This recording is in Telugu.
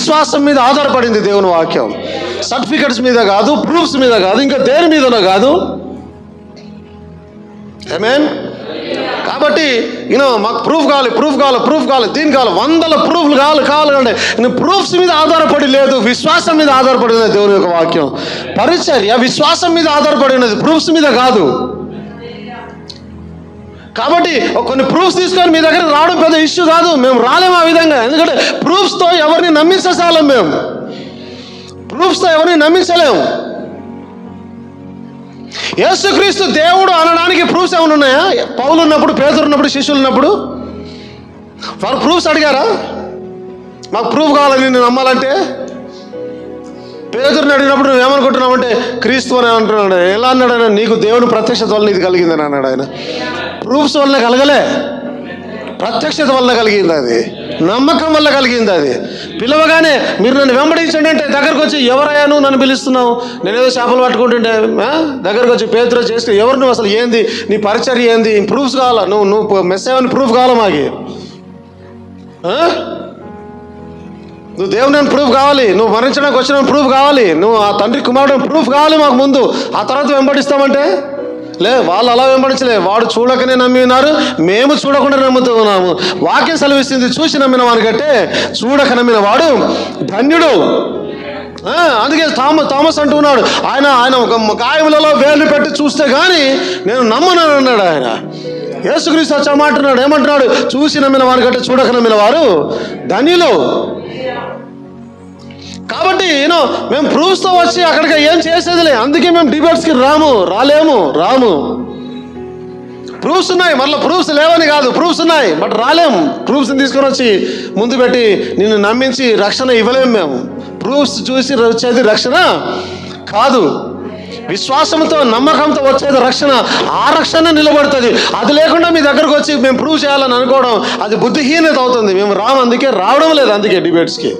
విశ్వాసం మీద ఆధారపడింది దేవుని వాక్యం. సర్టిఫికెట్స్ మీద కాదు, ప్రూఫ్స్ మీద కాదు, ఇంకా దేని మీదనో కాదు. ఆమేన్. కాబట్టి మాకు ప్రూఫ్ కావాలి, దీని కావాలి, 100 ప్రూఫ్లు కావాలంటే ప్రూఫ్స్ మీద ఆధారపడి లేదు, విశ్వాసం మీద ఆధారపడి ఉన్నది దేవుని యొక్క వాక్యం. పరిచర్య విశ్వాసం మీద ఆధారపడి ఉన్నది, ప్రూఫ్స్ మీద కాదు. కాబట్టి కొన్ని ప్రూఫ్స్ తీసుకొని మీ దగ్గర రావడం పెద్ద ఇష్యూ కాదు. మేము రాలేము ఆ విధంగా. ఎందుకంటే ప్రూఫ్స్తో ఎవరిని నమ్మించసాలం. మేము ప్రూఫ్స్తో ఎవరిని నమ్మించలేము. యేసుక్రీస్తు దేవుడు అనడానికి ప్రూఫ్స్ ఏమైనా ఉన్నాయా? పౌలు ఉన్నప్పుడు, పేతురు ఉన్నప్పుడు, శిష్యులు ఉన్నప్పుడు వారు ప్రూఫ్స్ అడిగారా? మాకు ప్రూఫ్ కావాలని నిన్ను నమ్మాలంటే. పేతురుని అడిగినప్పుడు నువ్వు ఏమనుకుంటున్నావంటే క్రీస్తు అని అంటున్నాడు. ఎలా అన్నాడు ఆయన? నీకు దేవుని ప్రత్యక్షత వల్ల ఇది కలిగిందని అన్నాడు ఆయన. ప్రూఫ్స్ వల్ల కలగలే, ప్రత్యక్షత వల్ల కలిగింది. అది నమ్మకం వల్ల కలిగింది. అది పిలవగానే మీరు నన్ను వెంబడించండి అంటే దగ్గరకు వచ్చి, ఎవరయ్యా నువ్వు నన్ను పిలుస్తున్నావు? నేనేదో చేపలు పట్టుకుంటుంటే దగ్గరకు వచ్చి పేతురు చేస్తే, ఎవరు నువ్వు, అసలు ఏంది నీ పరిచర్య ఏంది, ప్రూఫ్స్ కావాలా? నువ్వు మెస్సేజ్ అని ప్రూఫ్ కావాలా? మాకి నువ్వు దేవుని ప్రూఫ్ కావాలి, నువ్వు మరణించడానికి వచ్చిన ప్రూఫ్ కావాలి, నువ్వు ఆ తండ్రి కుమారుడు ప్రూఫ్ కావాలి మాకు ముందు, ఆ తర్వాత వెంబడిస్తామంటే వాళ్ళు అలా వెంబడించలే. వాడు చూడకనే నమ్మి ఉన్నారు, మేము చూడకుండా నమ్ముతూ ఉన్నాము. వాక్యం సెలవిస్తుంది, చూసి నమ్మిన వానికంటే చూడక నమ్మిన వాడు ధన్యుడు. అందుకే థామస్ అంటున్నాడు, ఆయన ఒక గాయములలో వేలు పెట్టి చూస్తే కానీ నేను నమ్మను అన్నాడు ఆయన. యేసుక్రీస్తు వచ్చామంటున్నాడు, ఏమంటున్నాడు? చూసి నమ్మిన వానికంటే చూడక నమ్మిన వారు ధన్యులు. కాబట్టి మేము ప్రూఫ్స్తో వచ్చి అక్కడికి ఏం చేసేదిలే. అందుకే మేము డిబేట్స్కి రాలేము. ప్రూఫ్స్ ఉన్నాయి, మళ్ళీ ప్రూఫ్స్ లేవని కాదు, ప్రూఫ్స్ ఉన్నాయి, బట్ రాలేము. ప్రూఫ్స్ని తీసుకొని వచ్చి ముందు పెట్టి నిన్ను నమ్మించి రక్షణ ఇవ్వలేము. మేము ప్రూఫ్స్ చూసి వచ్చేది రక్షణ కాదు. విశ్వాసంతో, నమ్మకంతో వచ్చేది రక్షణ. ఆ రక్షణ నిలబడుతుంది. అది లేకుండా మీ దగ్గరకు వచ్చి మేము ప్రూవ్ చేయాలని అనుకోవడం అది బుద్ధిహీనత అవుతుంది. మేము అందుకే రావడం లేదు. అందుకే డిబేట్స్కి